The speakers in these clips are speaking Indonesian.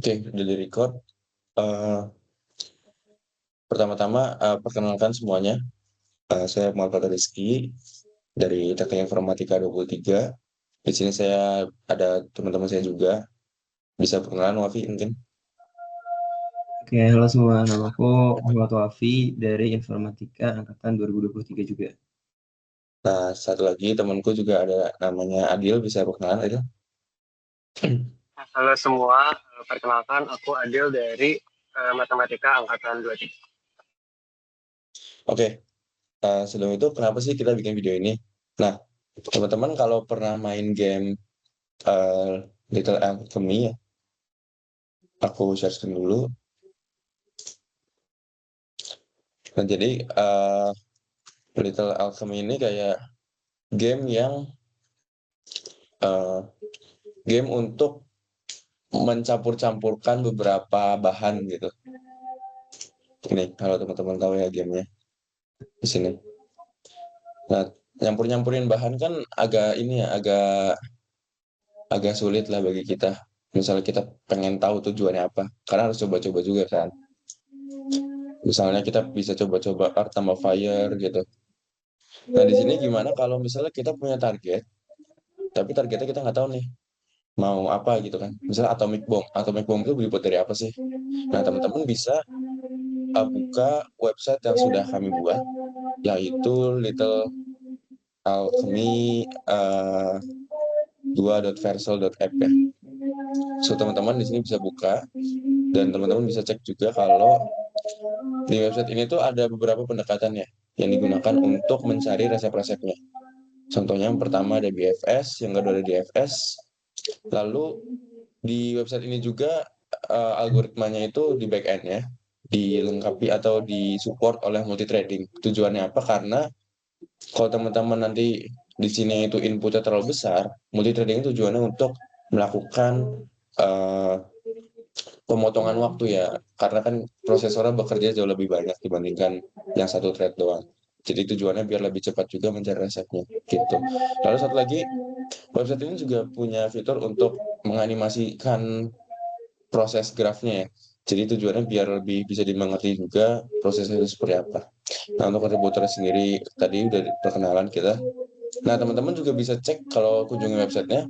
Oke, udah di-record. Eee, Pertama-tama, perkenalkan semuanya, saya Muhammad Rizky dari Teknik Informatika 23. Di sini saya ada teman-teman saya juga. Bisa perkenalan, Wafi, mungkin? Oke, halo semua. Nama aku Muhammad Wafi dari Informatika Angkatan 2023 juga. Nah, satu lagi temanku juga ada namanya Adil, bisa perkenalan, Adil? Halo semua, perkenalkan aku Adil dari Matematika Angkatan 23. Oke, sebelum itu kenapa sih kita bikin video ini? Nah, teman-teman kalau pernah main game, eee, Little Alchemy ya, aku share screen dulu. Nah, jadi, Little Alchemy ini kayak game yang Eee, game untuk mencampur-campurkan beberapa bahan gitu. Ini kalau teman-teman tahu ya gamenya, di sini. Nah, nyampur-nyampurin bahan kan agak ini ya, agak agak sulit lah bagi kita. Misalnya kita pengen tahu tujuannya apa, karena harus coba-coba juga kan. Misalnya kita bisa coba-coba Earth tambah Fire gitu. Nah, di sini gimana kalau misalnya kita punya target, tapi targetnya kita nggak tahu nih, mau apa gitu kan. Misalnya Atomic Bomb itu dibuat dari apa sih? Nah, teman-teman bisa buka website yang sudah kami buat, yaitu Little Alchemy 2.versal.app ya. So teman-teman di sini bisa buka dan teman-teman bisa cek juga kalau di website ini tuh ada beberapa pendekatan ya yang digunakan untuk mencari resep-resepnya. Contohnya yang pertama ada BFS, yang kedua ada DFS. Lalu di website ini juga algoritmanya itu di back end ya, dilengkapi atau disupport oleh multi trading. Tujuannya apa? Karena kalau teman-teman nanti di sini itu inputnya terlalu besar, multi trading tujuannya untuk melakukan eh, pemotongan waktu ya, karena kan prosesornya bekerja jauh lebih banyak dibandingkan yang satu thread doang. Jadi tujuannya biar lebih cepat juga mencari resepnya, gitu. Lalu satu lagi, website ini juga punya fitur untuk menganimasikan proses grafnya ya. Jadi tujuannya biar lebih bisa dimengerti juga prosesnya itu seperti apa. Nah, untuk kontributornya sendiri tadi udah perkenalan kita. Nah, teman-teman juga bisa cek kalau kunjungi websitenya,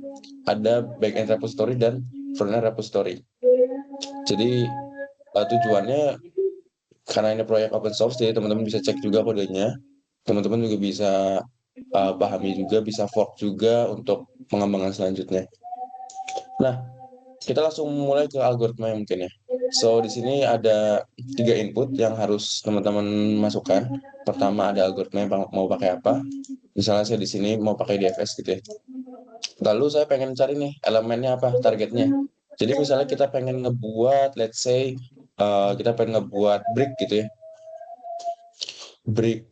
ada backend repository dan frontend repository. Jadi, tujuannya karena ini proyek open source, jadi teman-teman bisa cek juga kodenya. Teman-teman juga bisa pahami juga, bisa fork juga untuk pengembangan selanjutnya. Nah, kita langsung mulai ke algoritma yang mungkin ya. So, di sini ada 3 input yang harus teman-teman masukkan. Pertama ada algoritma yang mau pakai apa. Misalnya saya di sini mau pakai DFS gitu ya. Lalu saya pengen cari nih elemennya apa, targetnya. Jadi misalnya kita pengen ngebuat, let's say, kita pengen ngebuat brick gitu ya. Brick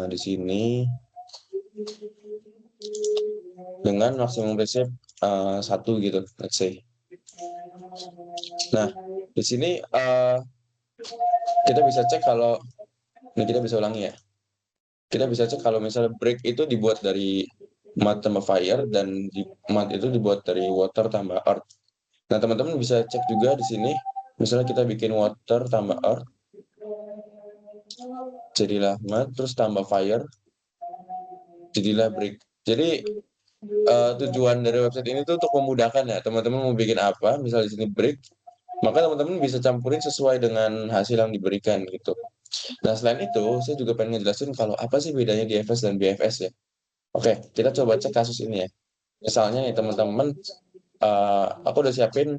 di sini dengan maksimum resep 1 gitu, let's say. Nah, di sini kita bisa cek kalau ini kita bisa ulangi ya. Kita bisa cek kalau misalnya brick itu dibuat dari mud tambah fire dan mud itu dibuat dari water tambah earth. Nah, teman-teman bisa cek juga di sini. Misalnya kita bikin water tambah earth, jadilah mud, terus tambah fire, jadilah brick. Jadi tujuan dari website ini tuh untuk memudahkan ya, teman-teman mau bikin apa, misal di sini brick, maka teman-teman bisa campurin sesuai dengan hasil yang diberikan gitu. Nah, selain itu, saya juga pengen ngejelasin kalau apa sih bedanya DFS dan BFS ya. Oke, kita coba cek kasus ini ya. Misalnya nih teman-teman, aku udah siapin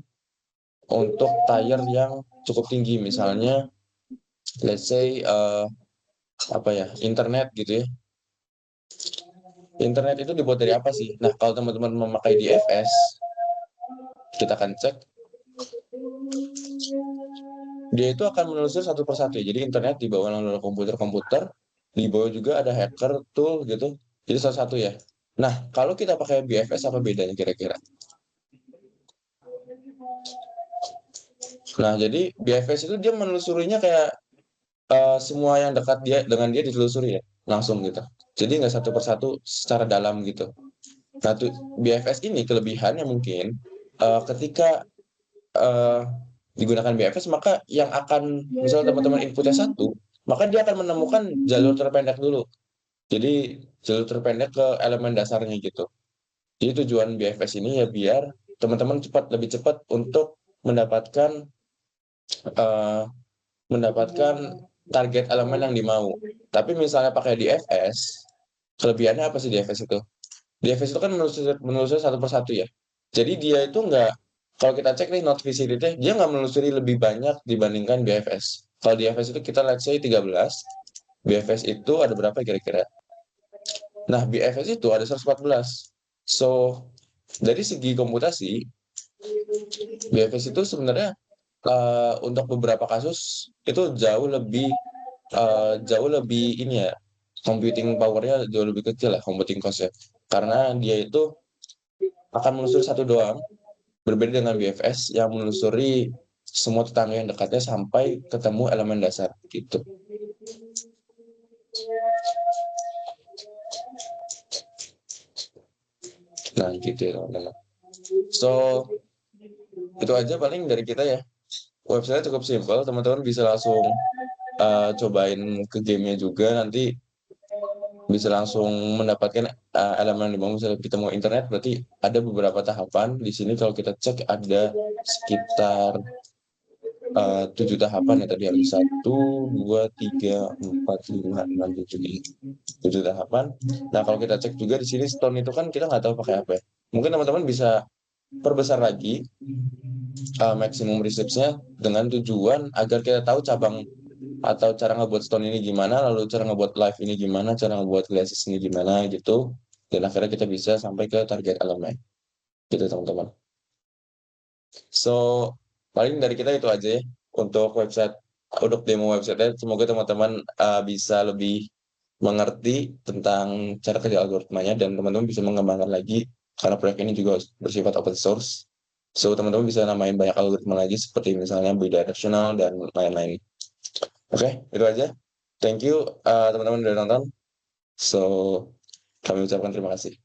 untuk tire yang cukup tinggi, misalnya let's say apa ya, internet gitu ya. Internet itu dibuat dari apa sih? Nah, kalau teman-teman memakai DFS, kita akan cek dia itu akan menelusuri satu persatu. Jadi internet dibawa oleh komputer-komputer, di bawah juga ada hacker tool gitu. Jadi satu-satu ya. Nah, kalau kita pakai BFS apa bedanya kira-kira? Nah, jadi BFS itu dia menelusurinya kayak semua yang dekat dia dengan dia ditelusuri ya, langsung gitu. Jadi nggak satu persatu secara dalam gitu. Nah, tuh BFS ini kelebihannya mungkin ketika eh, digunakan BFS, maka yang akan, misal teman-teman inputnya 1, maka dia akan menemukan jalur terpendek dulu. Jadi jalur terpendek ke elemen dasarnya gitu. Jadi tujuan BFS ini ya biar teman-teman lebih cepat untuk mendapatkan eh, mendapatkan target elemen yang dimau. Tapi misalnya pakai DFS, kelebihannya apa sih DFS itu? DFS itu kan menelusuri satu persatu ya. Jadi dia itu nggak, kalau kita cek nih not visited-nya, dia nggak menelusuri lebih banyak dibandingkan BFS. Kalau DFS itu kita let's say 13, BFS itu ada berapa kira-kira? Nah, BFS itu ada 114. So, dari segi komputasi, BFS itu sebenarnya untuk beberapa kasus itu jauh lebih ini ya, computing power-nya jauh lebih kecil lah, computing cost-nya. Karena dia itu akan menelusuri satu doang, berbeda dengan BFS yang menelusuri semua tetangga yang dekatnya sampai ketemu elemen dasar gitu. Nah, gitu ya teman-teman. So, itu aja paling dari kita ya. Website cukup simpel, teman-teman bisa langsung cobain ke gamenya juga, nanti bisa langsung mendapatkan elemen di bawah. Misalnya kita mau internet, berarti ada beberapa tahapan. Di sini kalau kita cek ada sekitar 7 tahapan ya tadi, ada 1, 2, 3, 4, 5, 6, 7 tahapan. Nah, kalau kita cek juga di sini stone itu kan kita nggak tahu pakai apa ya. Mungkin teman-teman bisa perbesar lagi maksimum research-nya dengan tujuan agar kita tahu cabang atau cara ngebuat stone ini gimana, lalu cara ngebuat live ini gimana, cara ngebuat glasses ini gimana gitu. Dan akhirnya kita bisa sampai ke target elemen. Gitu teman-teman. So, paling dari kita itu aja ya untuk demo website-nya. Semoga teman-teman bisa lebih mengerti tentang cara kerja algoritmanya dan teman-teman bisa mengembangkan lagi karena proyek ini juga bersifat open source. So, teman-teman bisa namain banyak algoritma lagi seperti misalnya bidirectional dan lain-lain. Oke, itu aja. Thank you teman-teman udah nonton. So, kami ucapkan terima kasih.